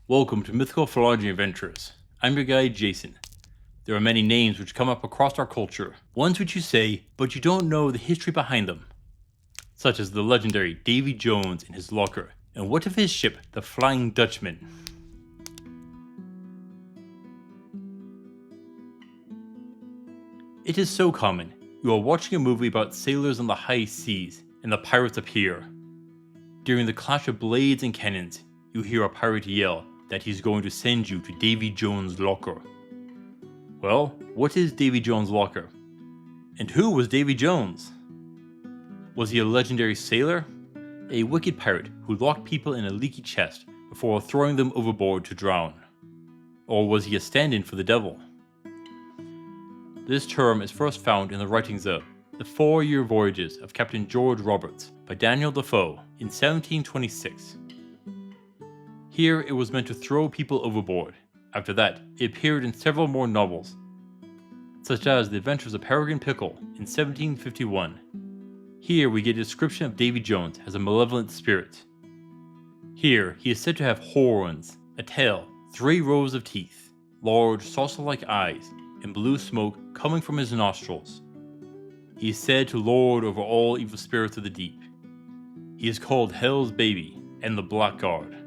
Welcome to Mythical Phylogeny Adventures. I'm your guide, Jason. There are many names which come up across our culture, ones which you say, but you don't know the history behind them. Such as the legendary Davy Jones and his locker, and what of his ship, the Flying Dutchman? It is so common. You are watching a movie about sailors on the high seas, and the pirates appear. During the clash of blades and cannons, you hear a pirate yell that he's going to send you to Davy Jones' locker. Well, what is Davy Jones' locker? And who was Davy Jones? Was he a legendary sailor? A wicked pirate who locked people in a leaky chest before throwing them overboard to drown? Or was he a stand-in for the devil? This term is first found in the writings of The 4-Year Voyages of Captain George Roberts by Daniel Defoe in 1726. Here it was meant to throw people overboard. After that, it appeared in several more novels, such as The Adventures of Peregrine Pickle in 1751. Here we get a description of Davy Jones as a malevolent spirit. Here he is said to have horns, a tail, 3 rows of teeth, large saucer-like eyes, and blue smoke coming from his nostrils. He is said to lord over all evil spirits of the deep. He is called Hell's Baby and the Blackguard.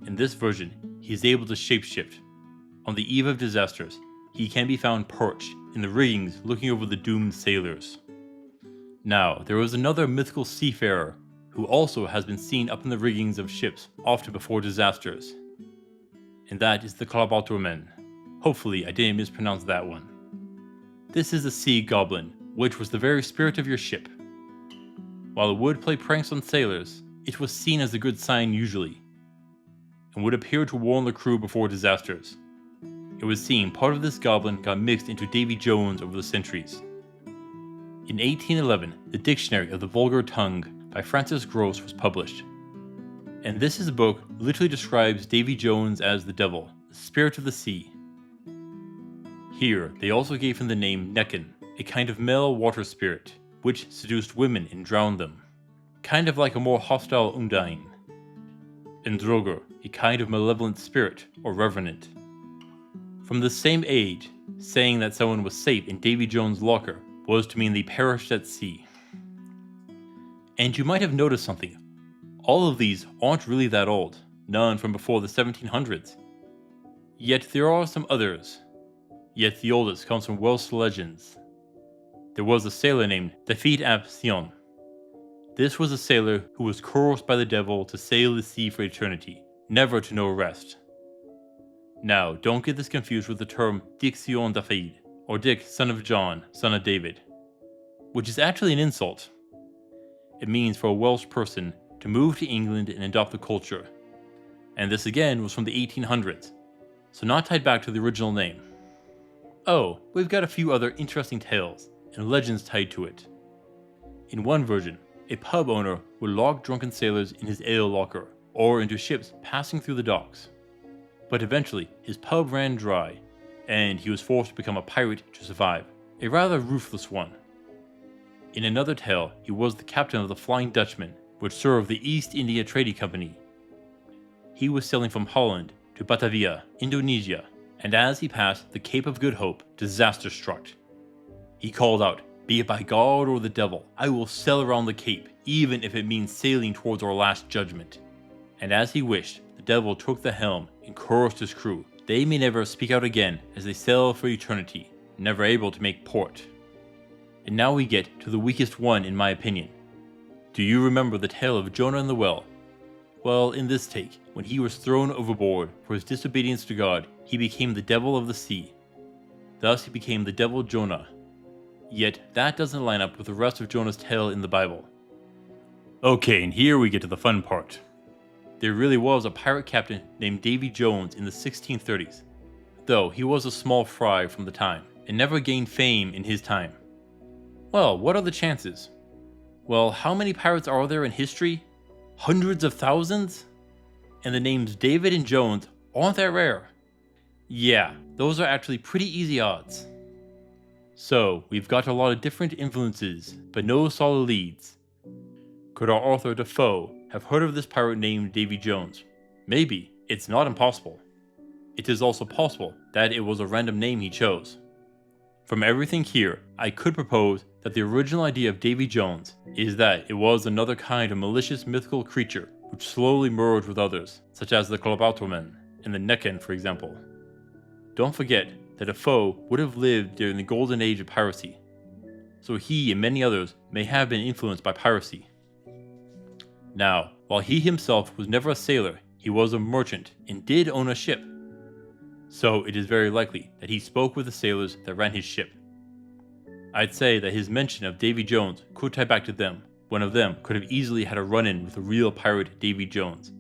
In this version, he is able to shapeshift. On the eve of disasters, he can be found perched in the riggings looking over the doomed sailors. Now, there is another mythical seafarer who also has been seen up in the riggings of ships often before disasters. And that is the Clawbalterman. Hopefully I didn't mispronounce that one. This is the sea goblin, which was the very spirit of your ship. While it would play pranks on sailors, it was seen as a good sign usually, and would appear to warn the crew before disasters. It was seen part of this goblin got mixed into Davy Jones over the centuries. In 1811, the Dictionary of the Vulgar Tongue by Francis Gross was published. And this is a book literally describes Davy Jones as the devil, the spirit of the sea. Here, they also gave him the name Necken, a kind of male water spirit, which seduced women and drowned them. Kind of like a more hostile Undine. And Droger, a kind of malevolent spirit or revenant. From the same age, saying that someone was safe in Davy Jones' locker was to mean they perished at sea. And you might have noticed something. All of these aren't really that old, none from before the 1700s. Yet there are some others. Yet the oldest comes from Welsh legends. There was a sailor named Dafydd ap Sion. This was a sailor who was cursed by the devil to sail the sea for eternity, never to know rest. Now, don't get this confused with the term Dic Sion Dafydd, or Dick, son of John, son of David, which is actually an insult. It means for a Welsh person to move to England and adopt the culture. And this again was from the 1800s, so not tied back to the original name. Oh, we've got a few other interesting tales and legends tied to it. In one version, a pub owner would lock drunken sailors in his ale locker, or into ships passing through the docks. But eventually, his pub ran dry, and he was forced to become a pirate to survive, a rather ruthless one. In another tale, he was the captain of the Flying Dutchman, which served the East India Trading Company. He was sailing from Holland to Batavia, Indonesia, and as he passed the Cape of Good Hope, disaster struck. He called out, "Be it by God or the devil, I will sail around the Cape, even if it means sailing towards our last judgment." And as he wished, the devil took the helm and cursed his crew. They may never speak out again as they sail for eternity, never able to make port. And now we get to the weakest one in my opinion. Do you remember the tale of Jonah and the well? Well, in this take, when he was thrown overboard for his disobedience to God, he became the devil of the sea. Thus he became the devil Jonah. Yet that doesn't line up with the rest of Jonah's tale in the Bible. Okay, and here we get to the fun part. There really was a pirate captain named Davy Jones in the 1630s, though he was a small fry from the time, and never gained fame in his time. Well, what are the chances? Well, how many pirates are there in history? Hundreds of thousands? And the names David and Jones aren't that rare. Yeah, those are actually pretty easy odds. So, we've got a lot of different influences, but no solid leads. Could our author Defoe have heard of this pirate named Davy Jones? Maybe, It's not impossible. It is also possible that it was a random name he chose. From everything here, I could propose that the original idea of Davy Jones is that it was another kind of malicious mythical creature which slowly merged with others, such as the Klabautermen and the Necken, for example. Don't forget that Defoe would have lived during the golden age of piracy, so he and many others may have been influenced by piracy. Now, while he himself was never a sailor, he was a merchant and did own a ship. So it is very likely that he spoke with the sailors that ran his ship. I'd say that his mention of Davy Jones could tie back to them. One of them could have easily had a run-in with the real pirate Davy Jones,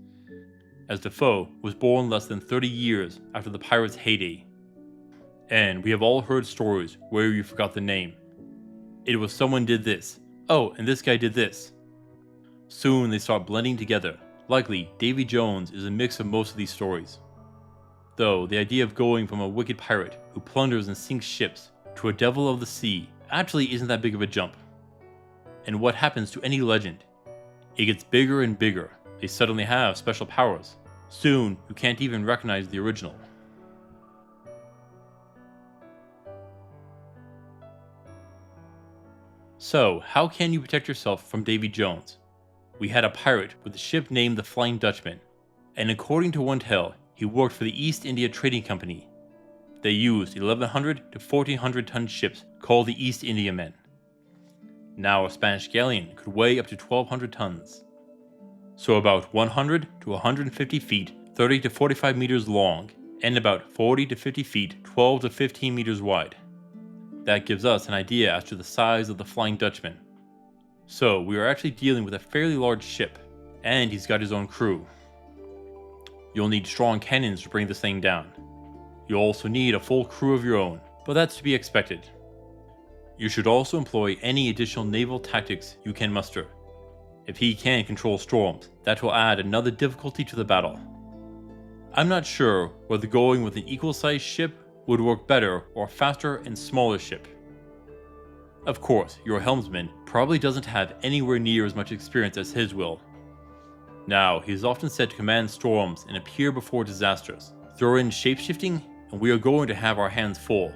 as Defoe was born less than 30 years after the pirate's heyday. And we have all heard stories where you forgot the name. It was someone did this. Oh, and this guy did this. Soon they start blending together. Likely, Davy Jones is a mix of most of these stories. Though the idea of going from a wicked pirate who plunders and sinks ships to a devil of the sea actually isn't that big of a jump. And what happens to any legend? It gets bigger and bigger. They suddenly have special powers. Soon, you can't even recognize the original. So, how can you protect yourself from Davy Jones? We had a pirate with a ship named the Flying Dutchman, and according to one tale, he worked for the East India Trading Company. They used 1,100 to 1,400 ton ships called the East Indiamen. Now a Spanish galleon could weigh up to 1,200 tons. So about 100 to 150 feet, 30 to 45 meters long, and about 40 to 50 feet, 12 to 15 meters wide. That gives us an idea as to the size of the Flying Dutchman. So we are actually dealing with a fairly large ship, and he's got his own crew. You'll need strong cannons to bring this thing down. You'll also need a full crew of your own, but that's to be expected. You should also employ any additional naval tactics you can muster. If he can control storms, that will add another difficulty to the battle. I'm not sure whether going with an equal-sized ship would work better or a faster and smaller ship. Of course, your helmsman probably doesn't have anywhere near as much experience as his will. Now, he is often said to command storms and appear before disasters. Throw in shapeshifting, and we are going to have our hands full.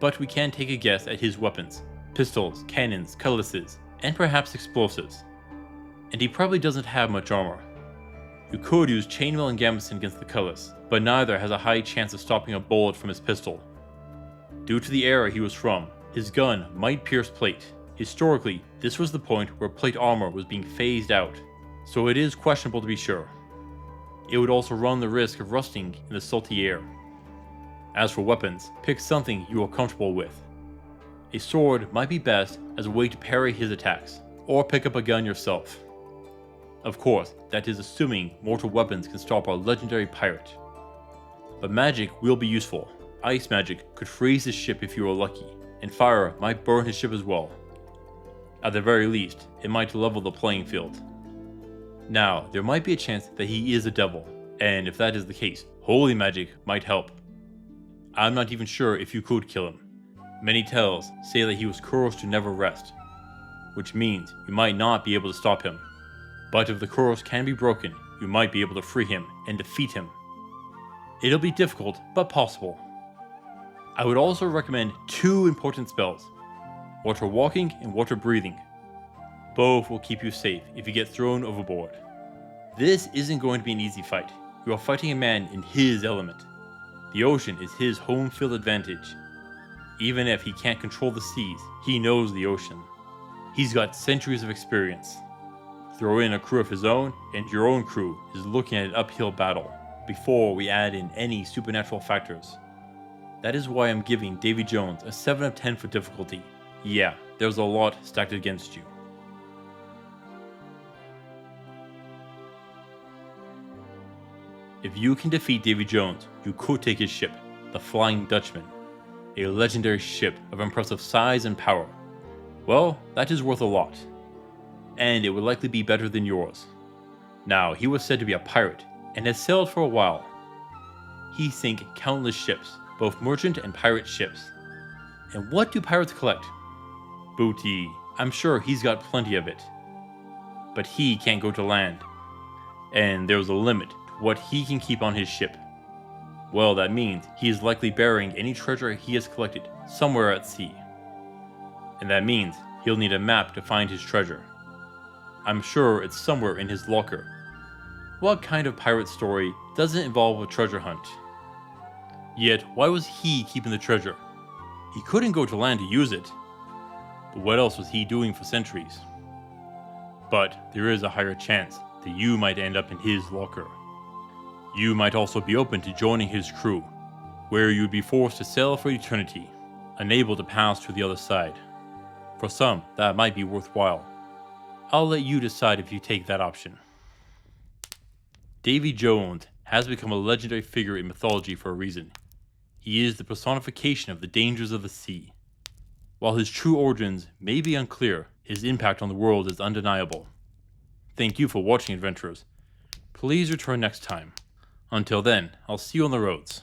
But we can take a guess at his weapons: pistols, cannons, cutlasses, and perhaps explosives. And he probably doesn't have much armor. You could use chainmail and gambeson against the cutlass, but neither has a high chance of stopping a bullet from his pistol. Due to the era he was from, his gun might pierce plate. Historically, this was the point where plate armor was being phased out, so it is questionable to be sure. It would also run the risk of rusting in the salty air. As for weapons, pick something you are comfortable with. A sword might be best as a way to parry his attacks, or pick up a gun yourself. Of course, that is assuming mortal weapons can stop our legendary pirate. But magic will be useful. Ice magic could freeze his ship if you are lucky, and fire might burn his ship as well. At the very least, it might level the playing field. Now, there might be a chance that he is a devil, and if that is the case, holy magic might help. I'm not even sure if you could kill him. Many tales say that he was cursed to never rest, which means you might not be able to stop him. But if the curse can be broken, you might be able to free him and defeat him. It'll be difficult, but possible. I would also recommend two important spells: water walking and water breathing. Both will keep you safe if you get thrown overboard. This isn't going to be an easy fight. You are fighting a man in his element. The ocean is his home field advantage. Even if he can't control the seas, he knows the ocean. He's got centuries of experience. Throw in a crew of his own, and your own crew is looking at an uphill battle, before we add in any supernatural factors. That is why I'm giving Davy Jones a 7 of 10 for difficulty. Yeah, there's a lot stacked against you. If you can defeat Davy Jones, you could take his ship, the Flying Dutchman, a legendary ship of impressive size and power. Well, that is worth a lot, and it would likely be better than yours. Now, he was said to be a pirate, and has sailed for a while. He sank countless ships, both merchant and pirate ships. And what do pirates collect? Booty. I'm sure he's got plenty of it. But he can't go to land. And there's a limit to what he can keep on his ship. Well, that means he is likely burying any treasure he has collected somewhere at sea. And that means he'll need a map to find his treasure. I'm sure it's somewhere in his locker. What kind of pirate story doesn't involve a treasure hunt? Yet, why was he keeping the treasure? He couldn't go to land to use it. But what else was he doing for centuries? But there is a higher chance that you might end up in his locker. You might also be open to joining his crew, where you'd be forced to sail for eternity, unable to pass to the other side. For some, that might be worthwhile. I'll let you decide if you take that option. Davy Jones has become a legendary figure in mythology for a reason. He is the personification of the dangers of the sea. While his true origins may be unclear, his impact on the world is undeniable. Thank you for watching, adventurers. Please return next time. Until then, I'll see you on the roads.